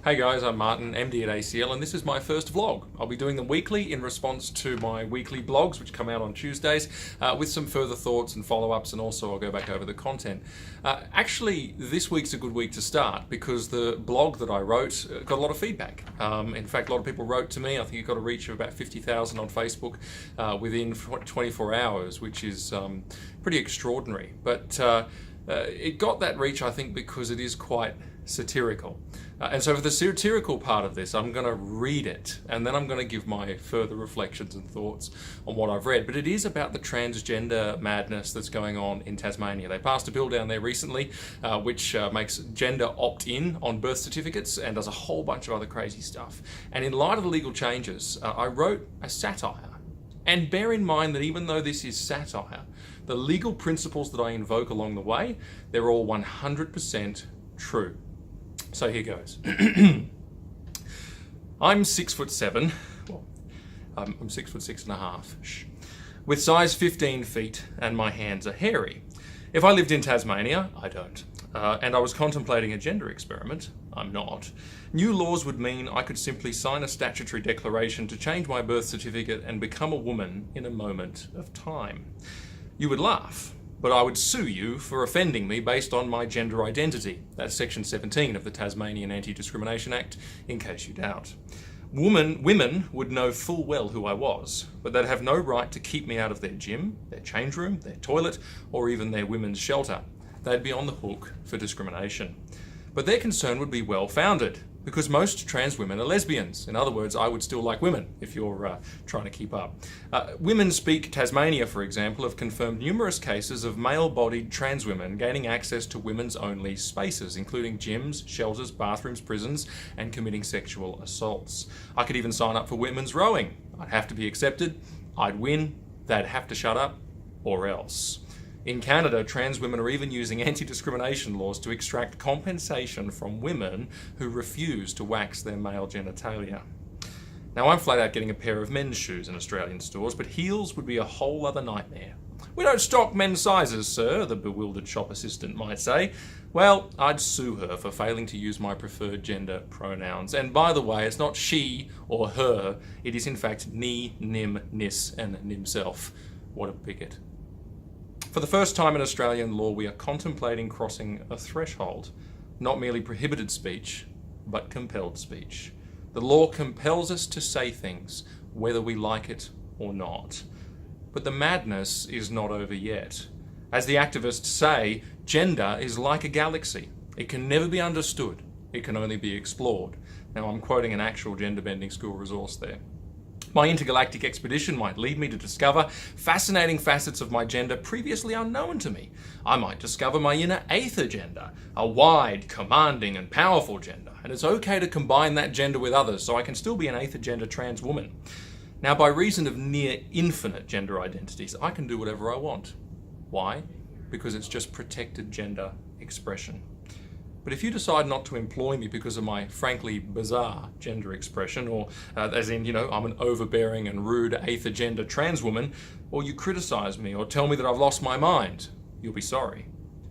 Hey guys, I'm Martin, MD at ACL, and this is my first vlog. I'll be doing them weekly in response to my weekly blogs, which come out on Tuesdays, with some further thoughts and follow-ups, and also I'll go back over the content. Actually, this week's a good week to start because the blog that I wrote got a lot of feedback. In fact, a lot of people wrote to me. I think it got a reach of about 50,000 on Facebook within 24 hours, which is pretty extraordinary. But it got that reach, I think, because it is quite satirical. And so for the satirical part of this, I'm going to read it, and then I'm going to give my further reflections and thoughts on what I've read. But it is about the transgender madness that's going on in Tasmania. They passed a bill down there recently, which makes gender opt-in on birth certificates and does a whole bunch of other crazy stuff. And in light of the legal changes, I wrote a satire. And bear in mind that even though this is satire, the legal principles that I invoke along the way, they're all 100% true. So here goes. I'm 6'7". Well, I'm 6'6.5". Shh. With size 15 feet, and my hands are hairy. If I lived in Tasmania, I don't. And I was contemplating a gender experiment, I'm not. New laws would mean I could simply sign a statutory declaration to change my birth certificate and become a woman in a moment of time. You would laugh, but I would sue you for offending me based on my gender identity. That's Section 17 of the Tasmanian Anti-Discrimination Act, in case you doubt. Women would know full well who I was, but they'd have no right to keep me out of their gym, their change room, their toilet, or even their women's shelter. They'd be on the hook for discrimination. But their concern would be well-founded, because most trans women are lesbians. In other words, I would still like women, if you're trying to keep up. Women Speak Tasmania, for example, have confirmed numerous cases of male-bodied trans women gaining access to women's-only spaces, including gyms, shelters, bathrooms, prisons, and committing sexual assaults. I could even sign up for women's rowing. I'd have to be accepted, I'd win, they'd have to shut up, or else. In Canada, trans women are even using anti-discrimination laws to extract compensation from women who refuse to wax their male genitalia. Now, I'm flat out getting a pair of men's shoes in Australian stores, but heels would be a whole other nightmare. "We don't stock men's sizes, sir," the bewildered shop assistant might say. Well, I'd sue her for failing to use my preferred gender pronouns. And by the way, it's not she or her, it is in fact ni, nim, nis, and nimself. What a bigot. For the first time in Australian law, we are contemplating crossing a threshold, not merely prohibited speech, but compelled speech. The law compels us to say things, whether we like it or not. But the madness is not over yet. As the activists say, gender is like a galaxy. It can never be understood. It can only be explored. Now, I'm quoting an actual gender-bending school resource there. My intergalactic expedition might lead me to discover fascinating facets of my gender previously unknown to me. I might discover my inner aether gender, a wide, commanding, and powerful gender. And it's okay to combine that gender with others, so I can still be an aether gender trans woman. Now, by reason of near infinite gender identities, I can do whatever I want. Why? Because it's just protected gender expression. But if you decide not to employ me because of my frankly bizarre gender expression, or as in, I'm an overbearing and rude aether gender trans woman, or you criticize me or tell me that I've lost my mind, you'll be sorry.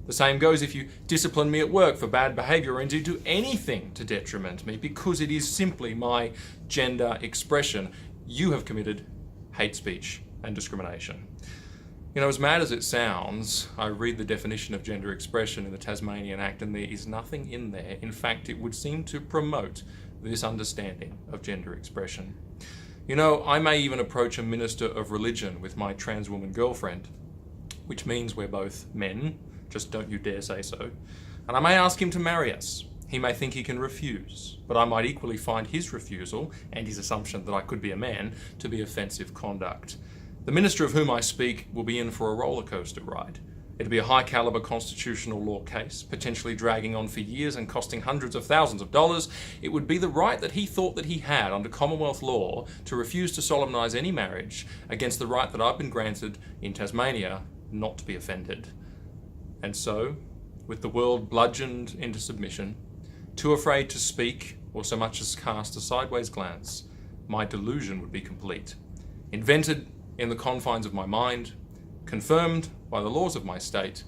The same goes if you discipline me at work for bad behavior or indeed do anything to detriment me because it is simply my gender expression. You have committed hate speech and discrimination. As mad as it sounds, I read the definition of gender expression in the Tasmanian Act and there is nothing in there. In fact, it would seem to promote this understanding of gender expression. I may even approach a minister of religion with my trans woman girlfriend, which means we're both men, just don't you dare say so, and I may ask him to marry us. He may think he can refuse, but I might equally find his refusal and his assumption that I could be a man to be offensive conduct. The minister of whom I speak will be in for a roller coaster ride. It'll be a high caliber constitutional law case, potentially dragging on for years and costing hundreds of thousands of dollars. It would be the right that he thought that he had under Commonwealth law to refuse to solemnise any marriage against the right that I've been granted in Tasmania not to be offended. And so, with the world bludgeoned into submission, too afraid to speak or so much as cast a sideways glance, my delusion would be complete. Invented in the confines of my mind, confirmed by the laws of my state,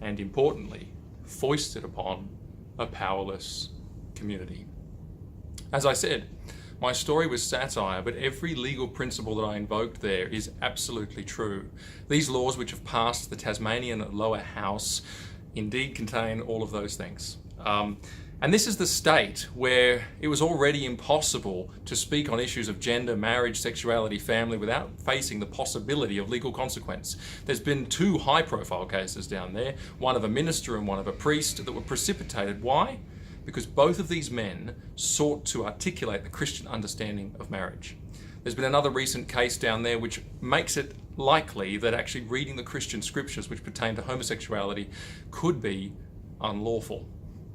and importantly, foisted upon a powerless community. As I said, my story was satire, but every legal principle that I invoked there is absolutely true. These laws which have passed the Tasmanian lower house indeed contain all of those things. And this is the state where it was already impossible to speak on issues of gender, marriage, sexuality, family without facing the possibility of legal consequence. There's been 2 high-profile cases down there, one of a minister and one of a priest, that were precipitated. Why? Because both of these men sought to articulate the Christian understanding of marriage. There's been another recent case down there which makes it likely that actually reading the Christian scriptures which pertain to homosexuality could be unlawful.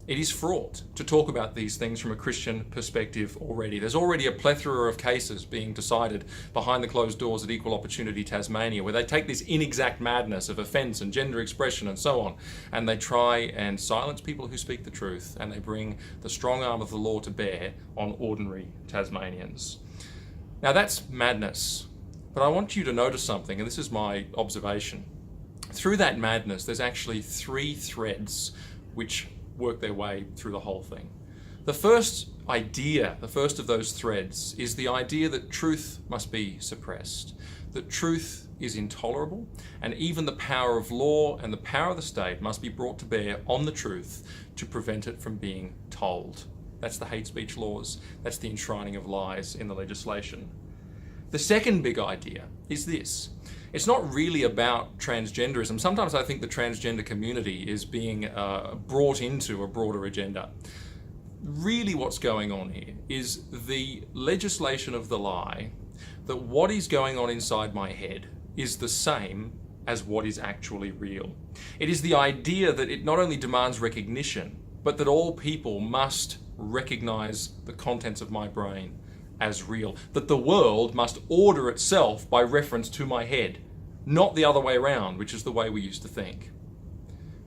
It is fraught to talk about these things from a Christian perspective already. There's already a plethora of cases being decided behind the closed doors at Equal Opportunity Tasmania, where they take this inexact madness of offence and gender expression and so on, and they try and silence people who speak the truth, and they bring the strong arm of the law to bear on ordinary Tasmanians. Now that's madness, but I want you to notice something, and this is my observation. Through that madness, there's actually 3 threads which work their way through the whole thing. The first idea, the first of those threads, is the idea that truth must be suppressed, that truth is intolerable, and even the power of law and the power of the state must be brought to bear on the truth to prevent it from being told. That's the hate speech laws, that's the enshrining of lies in the legislation. The second big idea is this. It's not really about transgenderism. Sometimes I think the transgender community is being brought into a broader agenda. Really what's going on here is the legislation of the lie that what is going on inside my head is the same as what is actually real. It is the idea that it not only demands recognition, but that all people must recognize the contents of my brain as real, that the world must order itself by reference to my head, not the other way around, which is the way we used to think.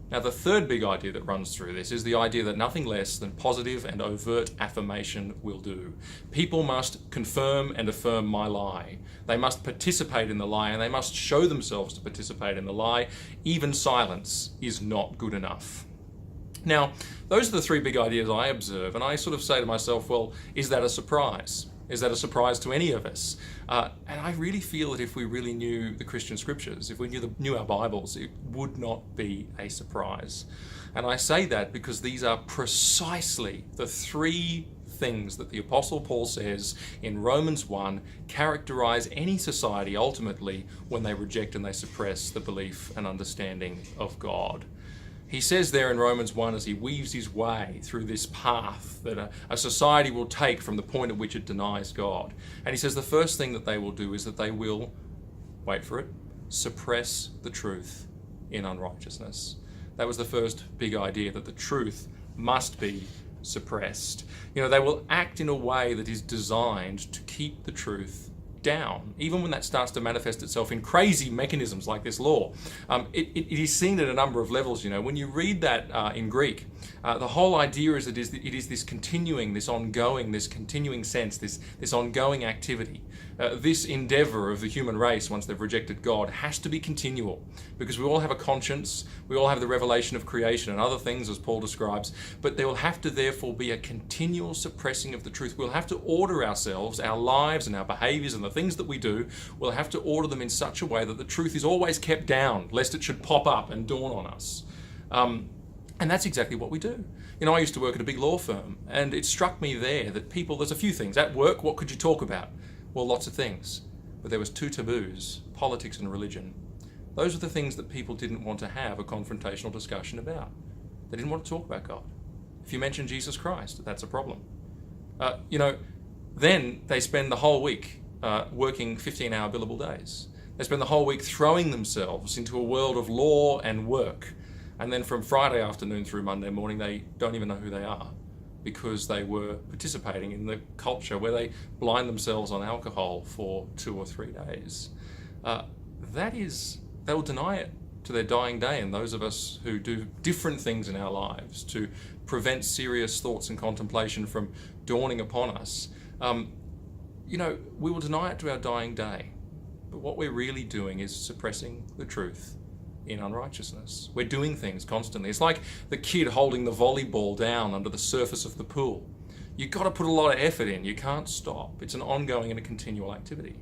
Now, the third big idea that runs through this is the idea that nothing less than positive and overt affirmation will do. People must confirm and affirm my lie. They must participate in the lie, and they must show themselves to participate in the lie. Even silence is not good enough. Now, those are the 3 big ideas I observe, and I sort of say to myself, well, is that a surprise? Is that a surprise to any of us? And I really feel that if we really knew the Christian scriptures, if we knew our Bibles, it would not be a surprise. And I say that because these are precisely the 3 things that the Apostle Paul says in Romans 1 characterize any society ultimately when they reject and they suppress the belief and understanding of God. He says there in Romans 1, as he weaves his way through this path that a society will take from the point at which it denies God. And he says the first thing that they will do is that they will, wait for it, suppress the truth in unrighteousness. That was the first big idea, that the truth must be suppressed. You know, they will act in a way that is designed to keep the truth down, even when that starts to manifest itself in crazy mechanisms like this law. It is seen at a number of levels. You know, when you read that in Greek, the whole idea is it is this continuing, this ongoing, this continuing sense, this ongoing activity. This endeavor of the human race, once they've rejected God, has to be continual, because we all have a conscience, we all have the revelation of creation and other things, as Paul describes, but there will have to therefore be a continual suppressing of the truth. We'll have to order ourselves, our lives and our behaviors and the things that we do, we'll have to order them in such a way that the truth is always kept down, lest it should pop up and dawn on us. And that's exactly what we do. You know, I used to work at a big law firm, and it struck me there that people, there's a few things. At work, what could you talk about? Well, lots of things. But there was 2 taboos, politics and religion. Those are the things that people didn't want to have a confrontational discussion about. They didn't want to talk about God. If you mention Jesus Christ, that's a problem. You know, then they spend the whole week working 15-hour billable days. They spend the whole week throwing themselves into a world of law and work. And then from Friday afternoon through Monday morning, they don't even know who they are, because they were participating in the culture where they blind themselves on alcohol for 2 or 3 days. They will deny it to their dying day, and those of us who do different things in our lives to prevent serious thoughts and contemplation from dawning upon us, you know, we will deny it to our dying day. But what we're really doing is suppressing the truth in unrighteousness. We're doing things constantly. It's like the kid holding the volleyball down under the surface of the pool. You've got to put a lot of effort in. You can't stop. It's an ongoing and a continual activity.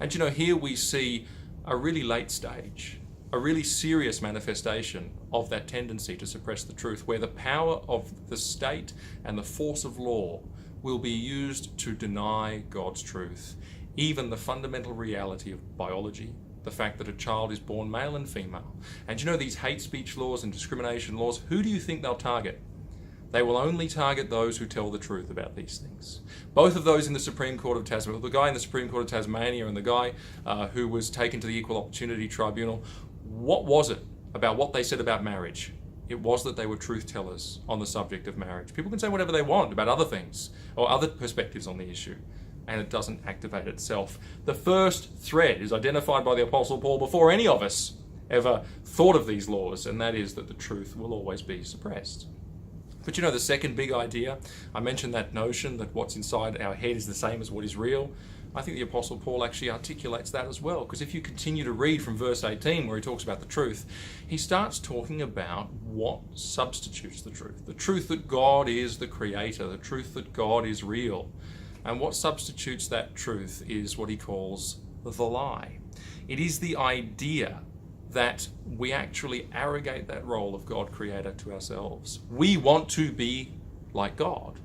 And here we see a really late stage, a really serious manifestation of that tendency to suppress the truth, where the power of the state and the force of law will be used to deny God's truth, even the fundamental reality of biology, the fact that a child is born male and female. And these hate speech laws and discrimination laws, who do you think they'll target? They will only target those who tell the truth about these things. Both of those in the Supreme Court of Tasmania, the guy in the Supreme Court of Tasmania and the guy who was taken to the Equal Opportunity Tribunal, what was it about what they said about marriage? It was that they were truth tellers on the subject of marriage. People can say whatever they want about other things or other perspectives on the issue, and it doesn't activate itself. The first thread is identified by the Apostle Paul before any of us ever thought of these laws, and that is that the truth will always be suppressed. But the second big idea, I mentioned that notion that what's inside our head is the same as what is real. I think the Apostle Paul actually articulates that as well, because if you continue to read from verse 18 where he talks about the truth, he starts talking about what substitutes the truth that God is the creator, the truth that God is real. And what substitutes that truth is what he calls the lie. It is the idea that we actually arrogate that role of God creator to ourselves. We want to be like God.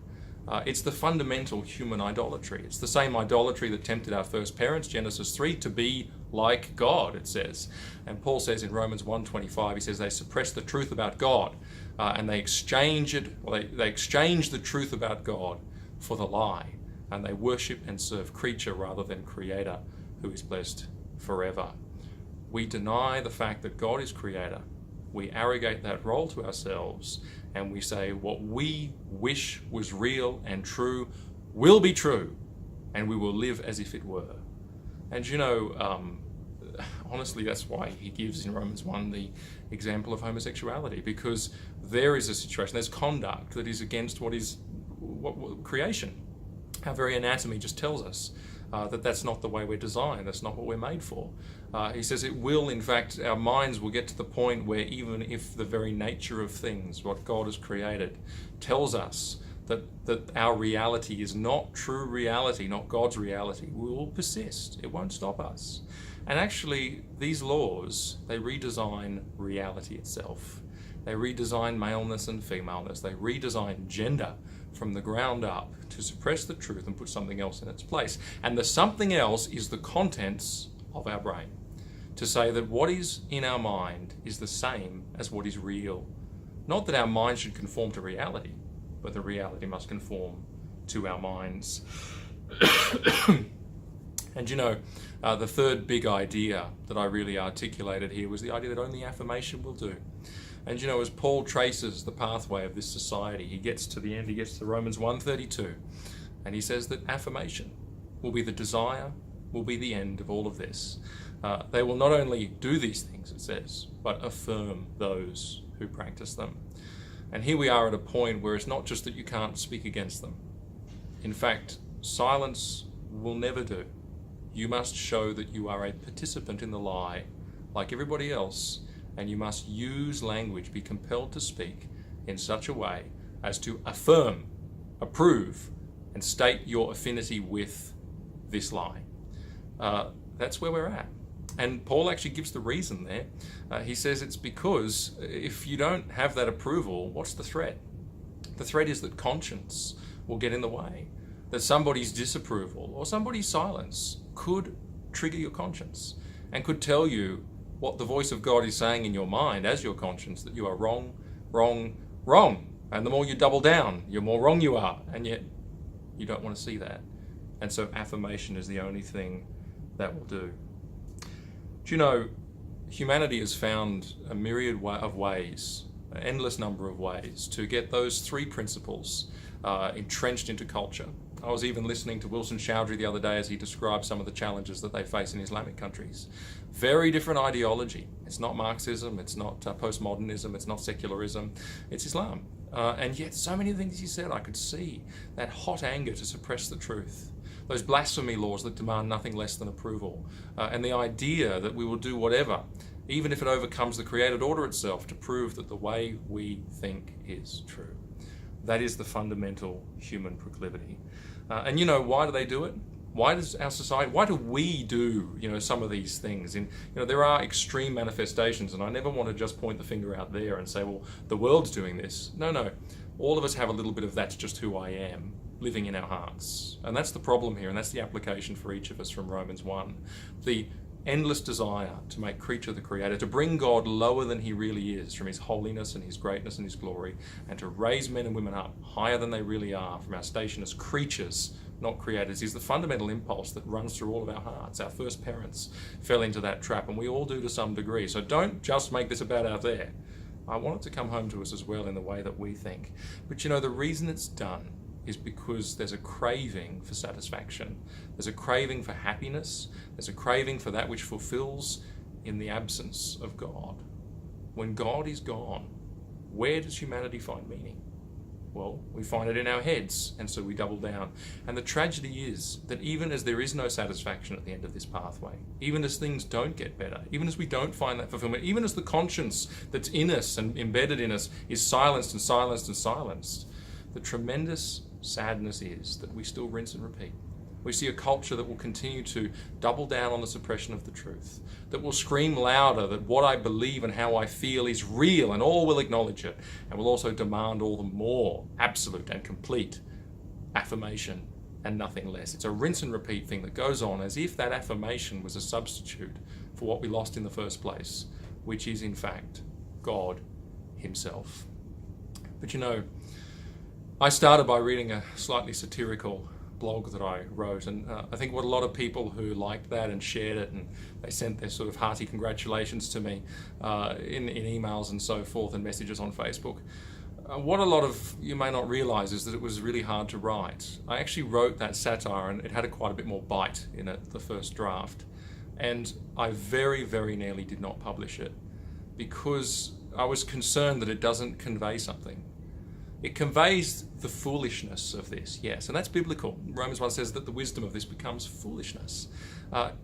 It's the fundamental human idolatry. It's the same idolatry that tempted our first parents, Genesis 3, to be like God, it says. And Paul says in Romans 1:25, he says they suppress the truth about God and they exchange the truth about God for the lie, and they worship and serve creature rather than creator, who is blessed forever. We deny the fact that God is creator. We arrogate that role to ourselves, and we say what we wish was real and true will be true, and we will live as if it were. And honestly, that's why he gives in Romans 1 the example of homosexuality, because there is a situation, there's conduct that is against what creation. Our very anatomy just tells us that that's not the way we're designed, that's not what we're made for. He says it will, in fact, our minds will get to the point where even if the very nature of things, what God has created, tells us that our reality is not true reality, not God's reality, we will persist. It won't stop us. And actually, these laws, they redesign reality itself. They redesign maleness and femaleness. They redesign gender from the ground up to suppress the truth and put something else in its place. And the something else is the contents of our brain. To say that what is in our mind is the same as what is real. Not that our mind should conform to reality, but the reality must conform to our minds. And the third big idea that I really articulated here was the idea that only affirmation will do. And as Paul traces the pathway of this society, he gets to the end, he gets to Romans 1:32, and he says that affirmation will be the desire, will be the end of all of this. They will not only do these things, it says, but affirm those who practice them. And here we are at a point where it's not just that you can't speak against them. In fact, silence will never do. You must show that you are a participant in the lie, like everybody else, and you must use language, be compelled to speak in such a way as to affirm, approve, and state your affinity with this lie. That's where we're at. And Paul actually gives the reason there. He says it's because if you don't have that approval, what's the threat? The threat is that conscience will get in the way, that somebody's disapproval or somebody's silence could trigger your conscience and could tell you what the voice of God is saying in your mind as your conscience, that you are wrong, wrong, wrong. And the more you double down, the more wrong you are. And yet you don't want to see that. And so affirmation is the only thing that will do. Do humanity has found a myriad of ways, an endless number of ways, to get those three principles entrenched into culture. I was even listening to Wilson Chowdhury the other day as he described some of the challenges that they face in Islamic countries. Very different ideology. It's not Marxism, it's not postmodernism, it's not secularism, it's Islam. And yet so many things he said, I could see that hot anger to suppress the truth. Those blasphemy laws that demand nothing less than approval. And the idea that we will do whatever, even if it overcomes the created order itself, to prove that the way we think is true. That is the fundamental human proclivity. And why do they do it? Why does our society, why do we do, some of these things? And, there are extreme manifestations, and I never want to just point the finger out there and say, well, the world's doing this. No. All of us have a little bit of that's just who I am living in our hearts. And that's the problem here, and that's the application for each of us from Romans 1. The endless desire to make creature the creator, to bring God lower than he really is from his holiness and his greatness and his glory, and to raise men and women up higher than they really are from our station as creatures, not creators, is the fundamental impulse that runs through all of our hearts. Our first parents fell into that trap, and we all do to some degree. So don't just make this about out there. I want it to come home to us as well in the way that we think. But the reason it's done is because there's a craving for satisfaction. There's a craving for happiness. There's a craving for that which fulfills in the absence of God. When God is gone, where does humanity find meaning? Well, we find it in our heads, and so we double down. And the tragedy is that even as there is no satisfaction at the end of this pathway, even as things don't get better, even as we don't find that fulfillment, even as the conscience that's in us and embedded in us is silenced and silenced and silenced, the tremendous sadness is that we still rinse and repeat. We see a culture that will continue to double down on the suppression of the truth, that will scream louder that what I believe and how I feel is real and all will acknowledge it, and will also demand all the more absolute and complete affirmation and nothing less. It's a rinse and repeat thing that goes on as if that affirmation was a substitute for what we lost in the first place, which is in fact God himself. But I started by reading a slightly satirical blog that I wrote, and I think what a lot of people who liked that and shared it, and they sent their sort of hearty congratulations to me in emails and so forth and messages on Facebook. What a lot of you may not realise is that it was really hard to write. I actually wrote that satire, and it had quite a bit more bite in it, the first draft, and I very, very nearly did not publish it because I was concerned that it doesn't convey something. It conveys the foolishness of this, yes, and that's biblical. Romans 1 says that the wisdom of this becomes foolishness.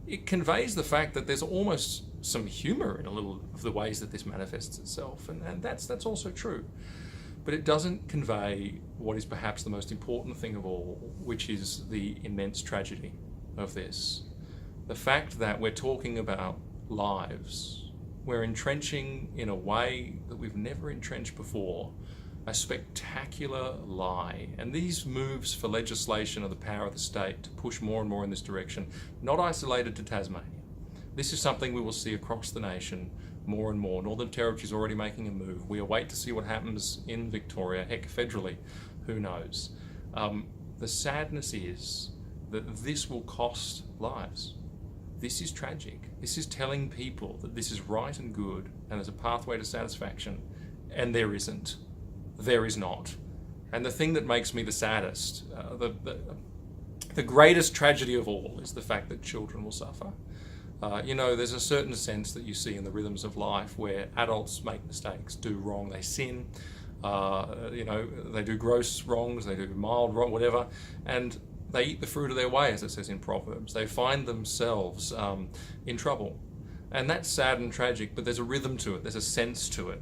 It conveys the fact that there's almost some humour in a little of the ways that this manifests itself, and that's also true. But it doesn't convey what is perhaps the most important thing of all, which is the immense tragedy of this. The fact that we're talking about lives, we're entrenching in a way that we've never entrenched before, a spectacular lie. And these moves for legislation are the power of the state to push more and more in this direction, not isolated to Tasmania. This is something we will see across the nation more and more. Northern Territory is already making a move. We await to see what happens in Victoria, heck, federally, who knows. The sadness is that this will cost lives. This is tragic. This is telling people that this is right and good and there's a pathway to satisfaction, and there isn't. There is not. And the thing that makes me the saddest, the greatest tragedy of all, is the fact that children will suffer. There's a certain sense that you see in the rhythms of life where adults make mistakes, do wrong, they sin, they do gross wrongs, they do mild wrong, whatever, and they eat the fruit of their way, as it says in Proverbs. They find themselves in trouble. And that's sad and tragic, but there's a rhythm to it, there's a sense to it.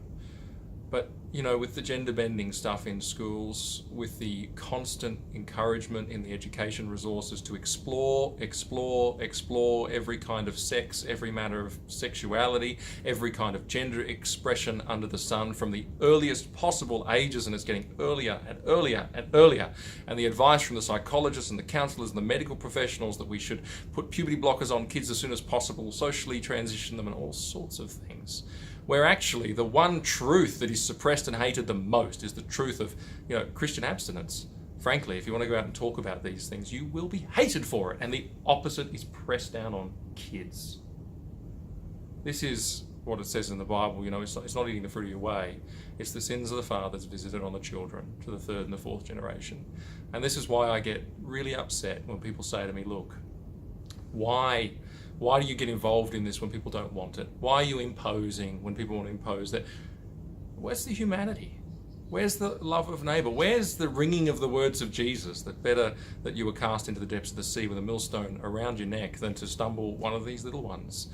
But, with the gender bending stuff in schools, with the constant encouragement in the education resources to explore every kind of sex, every matter of sexuality, every kind of gender expression under the sun from the earliest possible ages, and it's getting earlier and earlier and earlier. And the advice from the psychologists and the counsellors and the medical professionals that we should put puberty blockers on kids as soon as possible, socially transition them, and all sorts of things. Where actually the one truth that is suppressed and hated the most is the truth of, Christian abstinence. Frankly, if you want to go out and talk about these things, you will be hated for it. And the opposite is pressed down on kids. This is what it says in the Bible, it's not eating the fruit of your way. It's the sins of the fathers visited on the children to the third and the fourth generation. And this is why I get really upset when people say to me, look, why do you get involved in this when people don't want it? Why are you imposing when people want to impose that? Where's the humanity? Where's the love of neighbour? Where's the ringing of the words of Jesus that better that you were cast into the depths of the sea with a millstone around your neck than to stumble one of these little ones?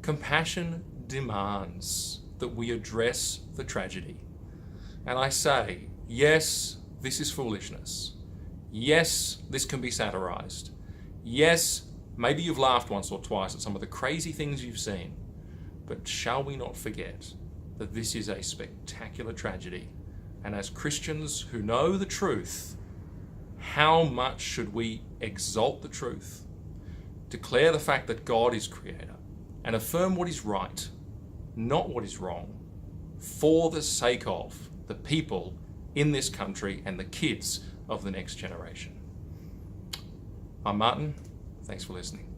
Compassion demands that we address the tragedy. And I say, yes, this is foolishness. Yes, this can be satirized. Yes, maybe you've laughed once or twice at some of the crazy things you've seen. But shall we not forget that this is a spectacular tragedy? And as Christians who know the truth, how much should we exalt the truth, declare the fact that God is creator, and affirm what is right, not what is wrong, for the sake of the people in this country and the kids of the next generation. I'm Martin. Thanks for listening.